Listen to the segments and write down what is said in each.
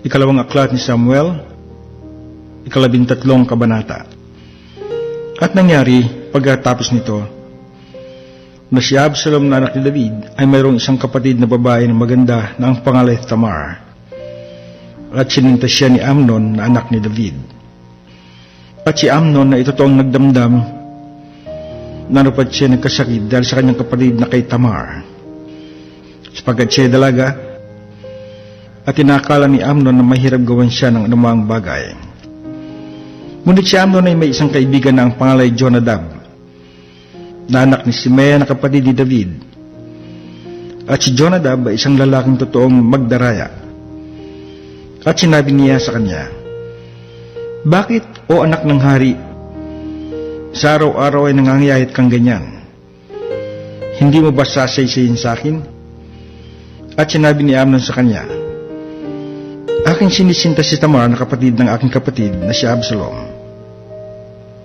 Ikalawang aklat ni Samuel, 13 kabanata. At nangyari pagkatapos nito, na si Absalom na anak ni David ay mayroong isang kapatid na babae na maganda na ang pangalan Tamar, at sininta siya ni Amnon na anak ni David. At si Amnon na ito ang nagdamdam na napat siya nagkasakit dahil sa kanyang kapatid na kay Tamar, sapagkat siya dalaga, at inakala ni Amnon na mahirap gawan siya ng anumang bagay. Ngunit si Amnon ay may isang kaibigan na ang pangalan Jonadab, na anak ni Simea na kapatid ni David. At si Jonadab ay isang lalaking totoong magdaraya. At sinabi niya sa kanya, "Bakit, o anak ng hari, sa araw-araw ay nangangayayat kang ganyan? Hindi mo ba sasaysayin sa akin?" At sinabi ni Amnon sa kanya, "Aking sinisinta si Tamar na kapatid ng aking kapatid na si Absalom."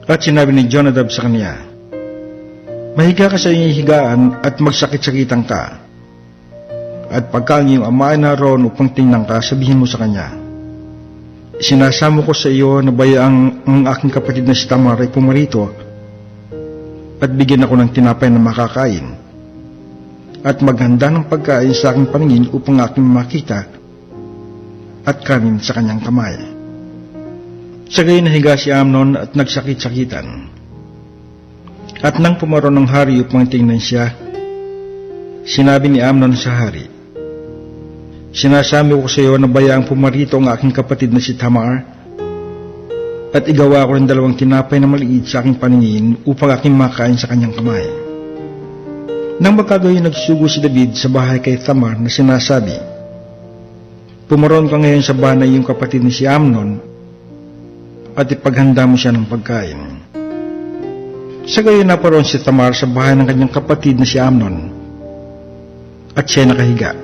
At sinabi ni Jonadab sa kanya, "Mahiga ka sa iyong higaan at magsakit-sakitan ka. At pagka ang iyong ama ay naroon upang tingnan ka, sabihin mo sa kanya, Sinasamo ko sa iyo na bayaang ang aking kapatid na si Tamar ay pumarito at bigyan ako ng tinapay na makakain at maghanda ng pagkain sa aking paningin upang aking makita at kanin sa kanyang kamay." Sa gayon nahiga si Amnon at nagsakit-sakitan. At nang pumaron ng hari upang tingnan siya, sinabi ni Amnon sa hari, "Sinasami ko sa iyo na bayaang pumarito ang aking kapatid na si Tamar, at igawa ko ng 2 tinapay na maliit sa aking paningin upang aking makain sa kanyang kamay." Nang magkagayon nagsugo si David sa bahay kay Tamar na sinasabi, "Pumaron ka ngayon sa bahay ng iyong kapatid na si Amnon at ipaghanda mo siya ng pagkain." Sa gayon naparoon si Tamar sa bahay ng kanyang kapatid na si Amnon, at siya nakahiga.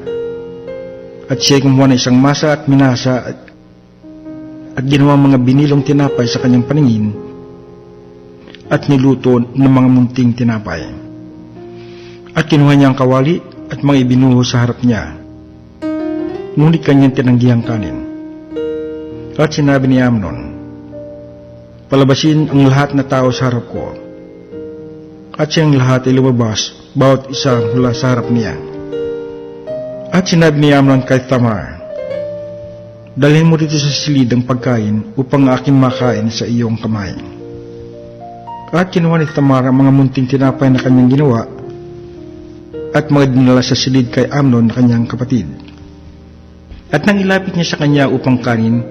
At siya kumuha ng isang masa at minasa at ginawa mga binilong tinapay sa kanyang paningin at niluto ng mga munting tinapay. At kinuha niya ang kawali at mga ibinuho sa harap niya, ngunit kanyang tinanggi ang kanin. At sinabi ni Amnon, "Palabasin ang lahat na tao sa harap ko." At siyang lahat ay lumabas, bawat isa mula sa harap niya. At sinabi ni Amnon kay Tamar, "Dalhin mo dito sa silid ang pagkain upang aking makain sa iyong kamay." At kinuha ni Tamar ang mga munting tinapay na kanyang ginawa at mga dinala sa silid kay Amnon na kanyang kapatid. At nang ilapit niya sa kanya upang kanin,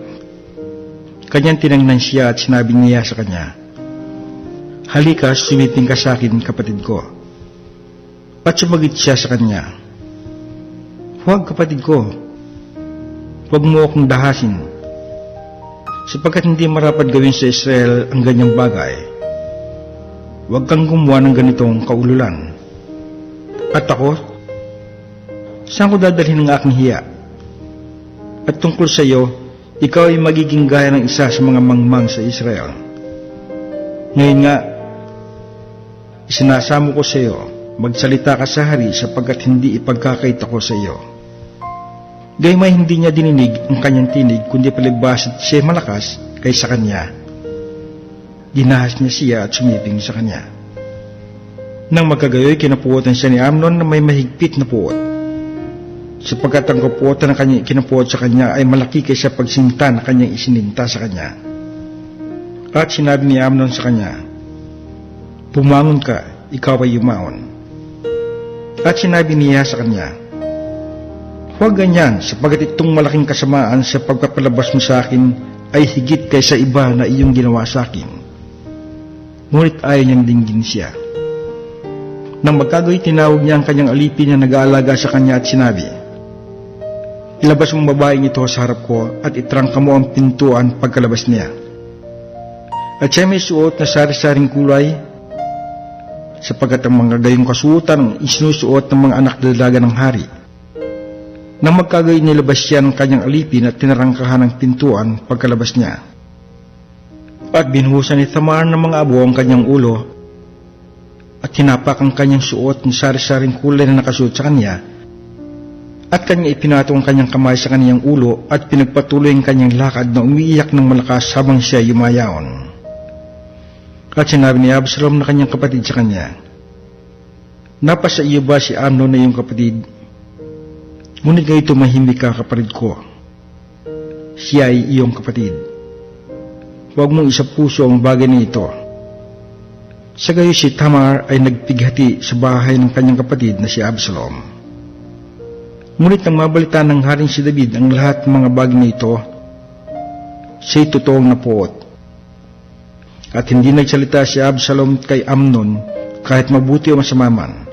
kanyang tinangnan siya at sinabi niya sa kanya, "Halika, sumiting ka sa akin, kapatid ko." At sumagit siya sa kanya, "Huwag, kapatid ko, huwag mo akong dahasin, sapagkat hindi marapat gawin sa Israel ang ganyang bagay. Huwag kang gumawa ng ganitong kaululan. At ako, saan ko dadalhin ang aking hiya? At tungkol sa iyo, ikaw ay magiging gaya ng isa sa mga mangmang sa Israel. Ngayon nga, isinasamo ko sa iyo, magsalita ka sa hari sapagkat hindi ipagkakaita ko sa iyo." Gayumay hindi niya dininig ang kanyang tinig, kundi palibhas at siya malakas kaysa kanya. Ginahas niya siya at sumiping sa kanya. Nang magkagayoy, kinapuotan siya ni Amnon na may mahigpit na puot, sapagkat ang kapuotan na kanyang kinapuot sa kanya ay malaki kaysa pagsinta na kanyang isininta sa kanya. At sinabi ni Amnon sa kanya, "Pumangon ka, ikaw ay yumaon." At sinabi niya sa kanya, "Huwag ganyan, sapagkat itong malaking kasamaan sa pagpapalabas mo sa akin ay higit kaysa iba na iyong ginawa sa akin." Ngunit ayaw niyang dinggin siya. Nang magkagayoy, tinawag niya ang kanyang alipin na nag-aalaga sa kanya at sinabi, "Ilabas mong babaeng ito sa harap ko at itrangka mo ang pintuan pagkalabas niya." At siya may suot na sari-saring kulay, sapagkat ang mga gayong kasuotan ang isinusuot ng mga anak dalaga ng hari. Nang magkagayoy, nilabas siya ng kanyang alipin at tinarangkahan ng pintuan pagkalabas niya. At binuhusan ni Tamar ng mga abo ang kanyang ulo at hinapak ang kanyang suot ng sari-saring kulay na nakasuot sa kanya At kanya ipinato ang kanyang kamay sa kaniyang ulo at pinagpatuloy ang kanyang lakad na umiiyak ng malakas habang siya yumayaon. At sinabi ni Absalom na kanyang kapatid sa kanya, "Napasa iyo ba si Amnon na iyong kapatid? Ngunit ngayon tumahimik ka, kapatid ko. Siya ay iyong kapatid. Huwag mong isapuso ang bagay na ito." Sa gayon si Tamar ay nagpighati sa bahay ng kanyang kapatid na si Absalom. Ngunit nang mabalita ng haring si David ang lahat ng mga bagay na ito, siya'y totoong napuot. At hindi nagsalita si Absalom kay Amnon kahit mabuti o masama man,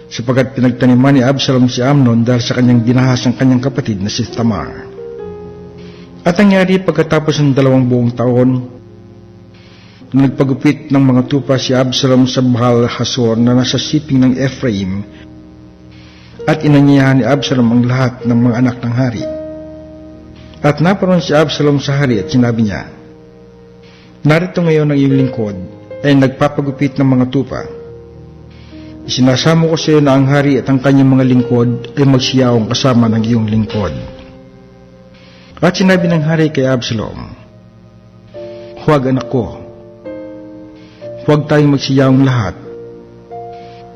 sapagkat pinagtaniman ni Absalom si Amnon dahil sa kanyang dinahas ang kanyang kapatid na si Tamar. At nangyari pagkatapos ng 2 buong taon, na nagpagupit ng mga tupa si Absalom sa Baal Hasor na nasa siping ng Ephraim, at inanyayahan ni Absalom ang lahat ng mga anak ng hari. At naparoon si Absalom sa hari at sinabi niya, "Narito ngayon ang iyong lingkod ay nagpapagupit ng mga tupa. Isinasamo ko sa iyo na ang hari at ang kanyang mga lingkod ay magsiyaong kasama ng iyong lingkod." At sinabi ng hari kay Absalom, "Huwag, anak ko. Huwag tayong magsiyaong lahat.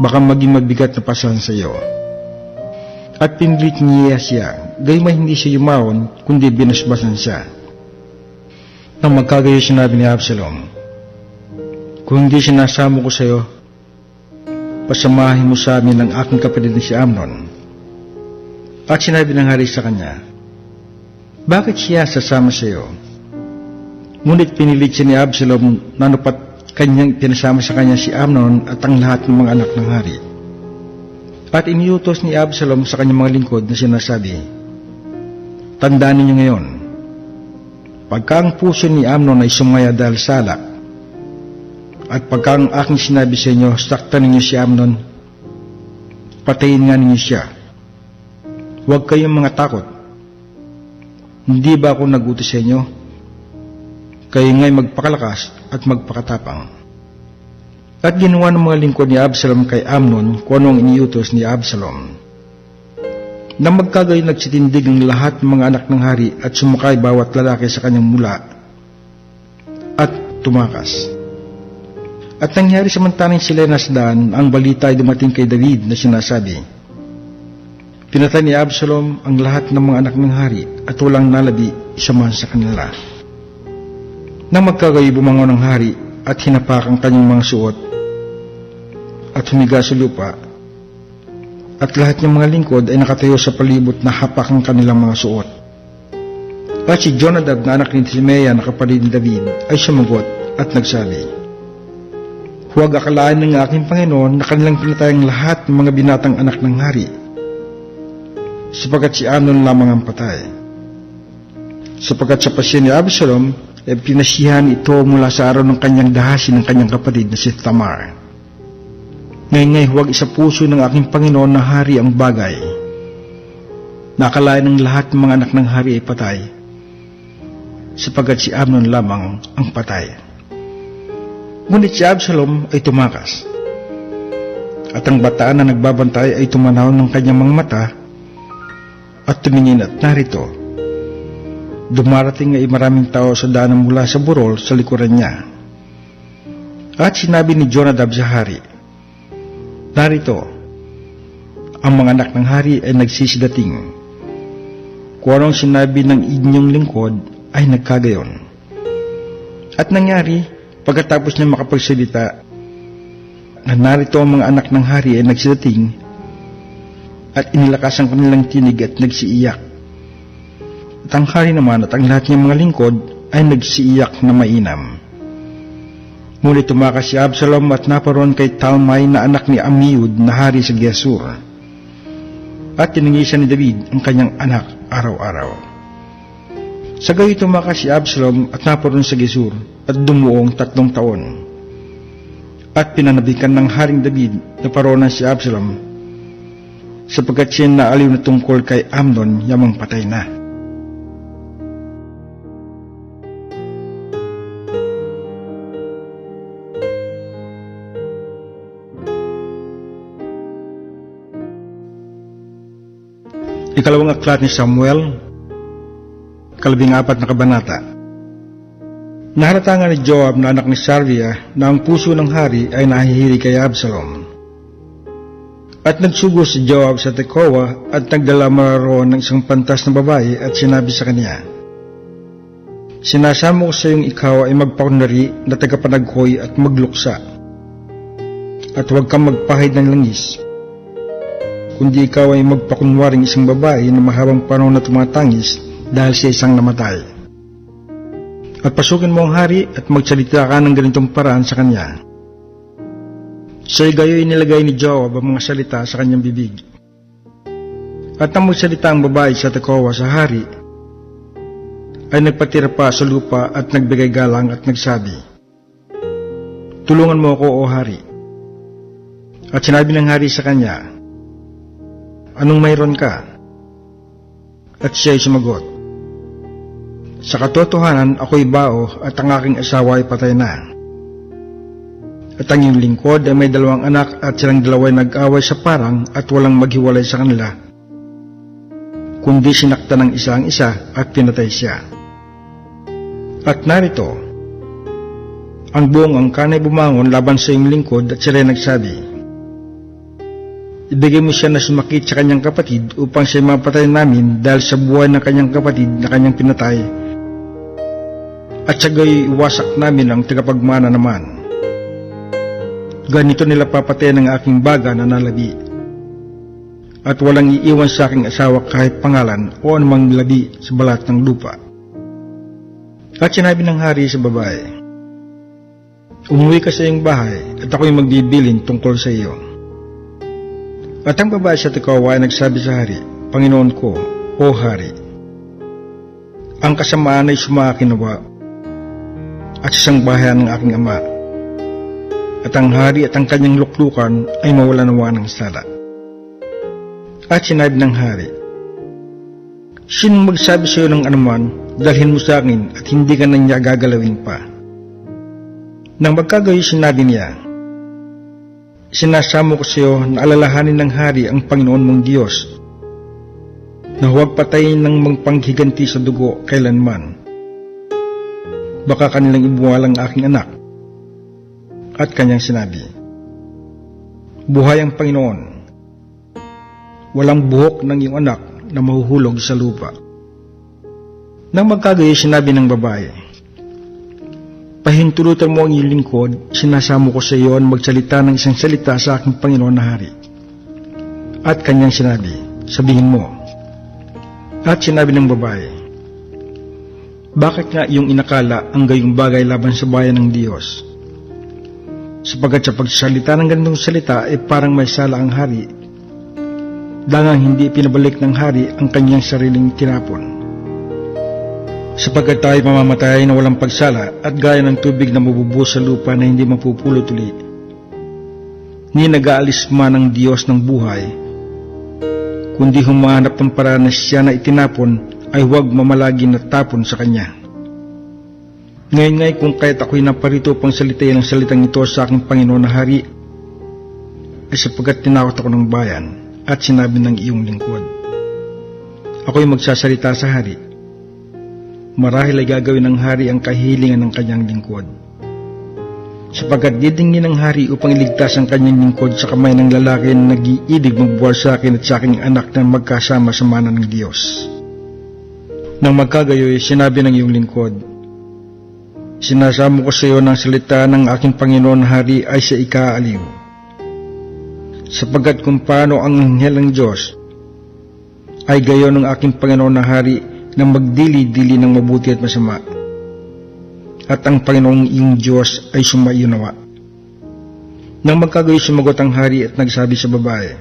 Baka maging mabigat na pasan sa iyo." At pinilit niya siya, gayma hindi siya yumaon, kundi binasbasan siya. Nang magkagayo sinabi ni Absalom, "Kung hindi sinasamo ko sa iyo, pasamahin mo sa amin ang aking kapatid na si Amnon." At sinabi ng hari sa kanya, "Bakit siya sasama sa iyo?" Ngunit pinilit siya ni Absalom na napat kanyang pinasama sa kanya si Amnon at ang lahat ng mga anak ng hari. At iniutos ni Absalom sa kanyang mga lingkod na sinasabi, "Tandaan ninyo ngayon, pagka ang puso ni Amnon ay sumaya dahil sa alak, at pagka ang aking sinabi sa inyo, saktan ninyo si Amnon, patayin nga ninyo siya. Huwag kayong mga takot. Hindi ba ako nagutos sa inyo? Kayo nga'y magpakalakas at magpakatapang." At ginawa ng mga lingkod ni Absalom kay Amnon kung anong iniutos ni Absalom. Nang magkagayon nagsitindig ang lahat ng mga anak ng hari at sumakay bawat lalaki sa kanyang mula at tumakas. At nangyari samantalang sila nasdaan, ang balita ay dumating kay David na sinasabi, "Pinatay ni Absalom ang lahat ng mga anak ng hari at walang nalabi isa man sa kanila." Nang magkagayon bumangon ang hari at hinapak ang kanyang mga suot at humiga sa lupa, at lahat ng mga lingkod ay nakatayo sa palibot na hapak ang kanilang mga suot. At si Jonadab na anak ni Simea na kapatid ni David ay sumagot at nagsabi, "Huwag akalain ng aking Panginoon na kanilang pinatay ang lahat ng mga binatang anak ng hari, sapagkat si Amnon lamang ang patay. Sapagkat sa pasya ni Absalom ay pinasihan ito mula sa araw ng kanyang dahasin ng kanyang kapatid na si Tamar. Ngayon huwag isa puso ng aking Panginoon na hari ang bagay. Nakalain ng lahat ng mga anak ng hari ay patay, sapagkat si Amnon lamang ang patay." Ngunit si Absalom ay tumakas, at ang bataan na nagbabantay ay tumanaw ng kanyang mga mata at tumingin, at narito, dumarating ay maraming tao sa daanan mula sa burol sa likuran niya. At sinabi ni Jonadab sa hari, "Narito, ang mga anak ng hari ay nagsisidating. Kung anong sinabi ng inyong lingkod ay nagkagayon." At nangyari, pagkatapos niya makapagsalita, na narito ang mga anak ng hari ay nagsidating, at inilakas ang kanilang tinig at nagsiiyak. At ang hari naman at ang lahat ng mga lingkod ay nagsiiyak na mainam. Ngunit tumakas si Absalom at naparoon kay Talmai na anak ni Amiud na hari sa Gesur. At tinangisan ni David ang kanyang anak araw-araw. Sa gayon tumakas si Absalom at naparoon sa Gesur at dumuong 3 taon. At pinanabikan ng haring David na paroonan si Absalom, sapagkat siya naaliw na tungkol kay Amnon yamang patay na. Ikalawang aklat ni Samuel, 14 na kabanata. Nahalata nga ni Joab na anak ni Sarvia na ang puso ng hari ay nahihilig kay Absalom. At nagsugo si Joab sa Tekoa at nagdala maroon ng isang pantas na babae at sinabi sa kanya, "Sinasamo ko sa iyong ikaw ay magpakunwari na tagapanaghoy at magluksa. At huwag kang magpahid ng langis, kundi ikaw ay magpakunwaring isang babae na mahabang panahon na tumatangis dahil sa isang namatay. At pasukin mo ang hari at magsalita ka ng ganitong paraan sa kanya." Sa gayo'y nilagay ni Joab ang mga salita sa kanyang bibig. At nang magsalita ang babae sa Tekoa sa hari, ay nagpatira pa sa lupa at nagbigay galang at nagsabi, "Tulungan mo ako, o hari." At sinabi ng hari sa kanya, "Anong mayroon ka?" At siya'y sumagot, "Sa katotohanan ako'y bao at ang aking asawa ay patay na. At ang iyong lingkod ay may 2 anak at silang 2 ay nag-away sa parang at walang maghiwalay sa kanila, kundi sinakta ng isa ang isa at pinatay siya. At narito, ang buong angkan ay bumangon laban sa iyong lingkod at sila ay nagsabi, ibigay mo siya na sumakit sa kanyang kapatid upang siya mapatay namin dahil sa buhay ng kanyang kapatid na kanyang pinatay. At sa gayo'y iwasak namin ang tagapagmana naman. Ganito nila papatayin ang aking baga na nalabi. At walang iiwan sa aking asawa kahit pangalan o anumang labi sa balat ng lupa." At sinabi ng hari sa babae, "Umuwi ka sa iyong bahay at ako'y magbibilin tungkol sa iyo." At ang babae sa Tekoa ay nagsabi sa hari, "Panginoon ko, o hari, ang kasamaan ay sumakinawa at isang bahayan ng aking ama. At ang hari at ang kanyang luklukan ay mawala nawa ng sala." At sinabi ng hari, "Sinong magsabi sa iyo ng anuman, dalhin mo sa akin at hindi ka na niya gagalawin pa." Nang magkagayoy sinabi niya, "Sinasamo ko sa iyo na alalahanin ng hari ang Panginoon mong Diyos, na huwag patayin ng magpanghiganti sa dugo kailanman. Baka kanilang ibuwalang aking anak." At kanyang sinabi, "Buhay ang Panginoon, walang buhok ng iyong anak na mahuhulog sa lupa." Nang magkagayoy sinabi ng babae, "Pahintulutan mo ang iyong lingkod, sinasamo ko sa iyo na magsalita ng isang salita sa aking Panginoon na hari." At kanyang sinabi, "Sabihin mo." At sinabi ng babae, "Bakit nga iyong inakala ang gayong bagay laban sa bayan ng Diyos? Sapagkat sa pagsalita ng ganitong salita ay parang may sala ang hari, dangang hindi pinabalik ng hari ang kanyang sariling tinapon. Sapagkat tayo mamamatay na walang pagsala at gaya ng tubig na mabubuhos sa lupa na hindi mapupulot uli. Ni nag-aalis man ang Diyos ng buhay, kundi humahanap ng paraan na siya na itinapon ay huwag mamalagi na tapon sa kanya. Ngayon ngay kung kahit ako'y naparito pang salitain ang salitang ito sa aking Panginoon na hari, ay sapagkat tinakot ako ng bayan at sinabi ng iyong lingkod, ako'y magsasalita sa hari. Marahil ay gagawin ng hari ang kahilingan ng kanyang lingkod. Sapagkat didingin ng hari upang iligtas ang kanyang lingkod sa kamay ng lalaki na nag-iibig magbuwal sa akin at sa aking anak na magkasama sa mana ng Diyos. Nang magkagayoy, sinabi ng iyong lingkod, sinasamo ko sa iyo ng salita ng aking Panginoon na hari ay sa ikaaliw. Sapagkat kung paano ang anghel ng Diyos ay gayon ng aking Panginoon na hari na magdili-dili ng mabuti at masama. At ang Panginoong iyong Diyos ay sumayunawa. Nang magkagayoy sumagot ang hari at nagsabi sa babae,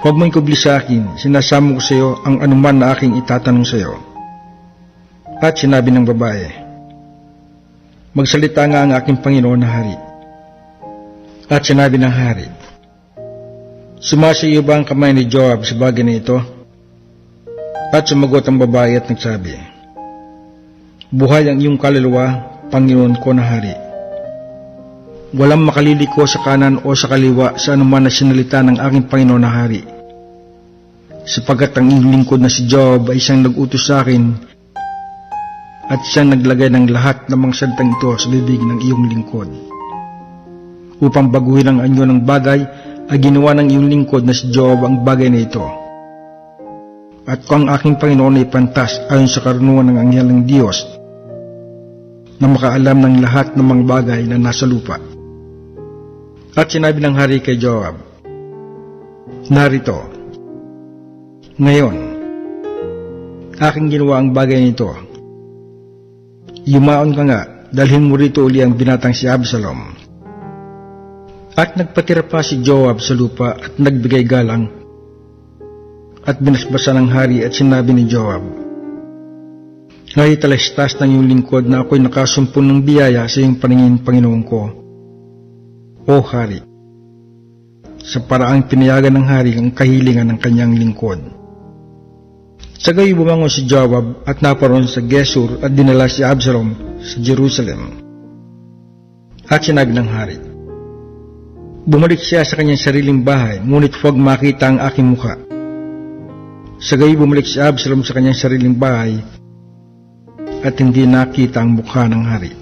huwag mo ikubli sa akin, sinasamo ko sa iyo ang anuman na aking itatanong sa iyo. At sinabi ng babae, magsalita nga ang aking Panginoon na hari. At sinabi ng hari, sumasa iyo ba ang kamay ni Joab sa bagay na ito? At sumagot ang babae at nagsabi, buhay ang iyong kaluluwa, Panginoon ko na hari. Walang makaliliko sa kanan o sa kaliwa sa anuman na sinalita ng aking Panginoon na hari. sapagkat ang iyong lingkod na si Joab ay siyang nag-utos sa akin at siyang naglagay ng lahat ng mga salitang ito sa bibig ng iyong lingkod. Upang baguhin ang anyo ng bagay, ay ginawa ng iyong lingkod na si Joab ang bagay na ito. At kung ang aking Panginoon ay pantas ayon sa karunungan ng anghel ng Diyos, na makaalam ng lahat ng mga bagay na nasa lupa. At sinabi ng hari kay Joab, narito, ngayon, aking ginawa ang bagay nito. Yumaon ka nga, dalhin mo rito uli ang binatang si Absalom. At nagpatira pa si Joab sa lupa at nagbigay galang. At binasbasa ng hari at sinabi ni Joab, ngayon talastas ng iyong lingkod na ako'y nakasumpong ng biyaya sa iyong paningin, Panginoon ko. O hari, sa paraang pinayagan ng hari ang kahilingan ng kanyang lingkod. Sa gayon bumangon si Joab at naparoon sa Gesur at dinala si Absalom sa Jerusalem. At sinabi ng hari, bumalik siya sa kanyang sariling bahay, ngunit huwag makita ang aking mukha. Sa gayon bumalik si Absalom sa kanyang sariling bahay at hindi nakita ang mukha ng hari.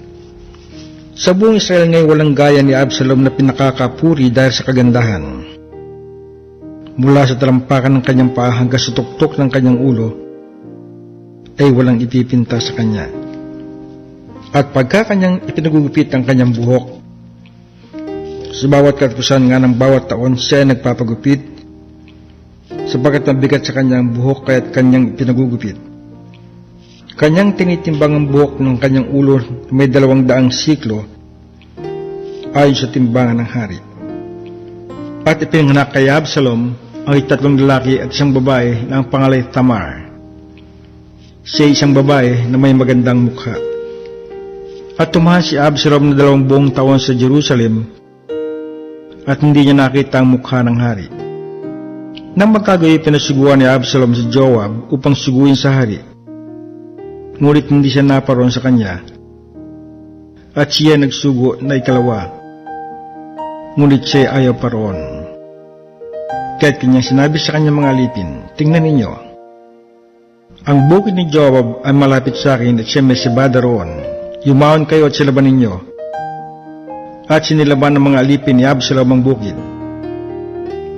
Sa buong Israel ngayon walang gaya ni Absalom na pinakakapuri dahil sa kagandahan. Mula sa talampakan ng kanyang paa hanggang sa tuktok ng kanyang ulo, ay walang ipipinta sa kanya. At pagka kanyang ipinagugupit ang kanyang buhok, sa bawat katapusan nga ng bawat taon siya ay nagpapagupit, sapagkat mabigat sa kanyang buhok kaya't kanyang ipinagugupit. Kanyang tinitimbang ang buhok ng kanyang ulo na may 200 siklo ayon sa timbangan ng hari. At ipinanganak kay Absalom ang 3 lalaki at 1 babae na ang pangalan ay Tamar. Siya isang babae na may magandang mukha. At tumahan si Absalom na 2 buong taon sa Jerusalem at hindi niya nakita ang mukha ng hari. Nang magkagayon pinasuguan ni Absalom si Joab upang suguin sa hari. Ngunit hindi siya naparoon sa kanya, at siya nagsugo na 2. Ngunit siya ayaw paroon. Kaya't kanyang sinabi sa kanyang mga alipin, tingnan ninyo, ang bukid ni Joab ay malapit sa akin at siya may sibada roon. Yumaon kayo at silaban ninyo. At sinilaban ng mga alipin ni Absalom ang bukid.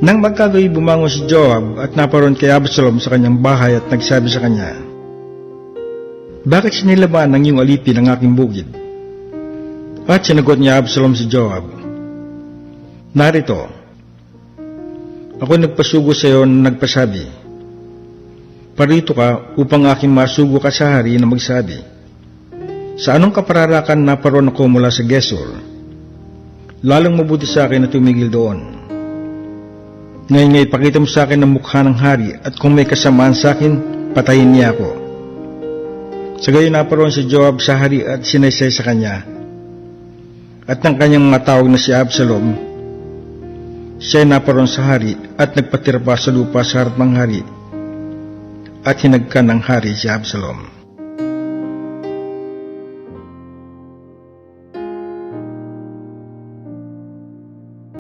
Nang magkagayon bumangon si Joab at naparoon kay Absalom sa kanyang bahay at nagsabi sa kanya, bakit sinilaban ng iyong alipin ang aking bukid? At sinagot niya Absalom si Joab, narito, ako nagpasugo sa iyo na nagpasabi, parito ka upang aking masugo ka sa hari na magsabi, sa anong kapararakan naparoon ako mula sa Gesur? Lalong mabuti sa akin na tumigil doon. Ngayon ipakita mo sa akin ang mukha ng hari at kung may kasamaan sa akin, patayin niya ako. Sa gayon naparoon si Joab sa hari at sinaysay sa kanya. At ng kanyang mga tawag na si Absalom, siya ay naparoon sa hari at nagpatira pa sa lupa sa harap ng hari at hinagkan ng hari si Absalom.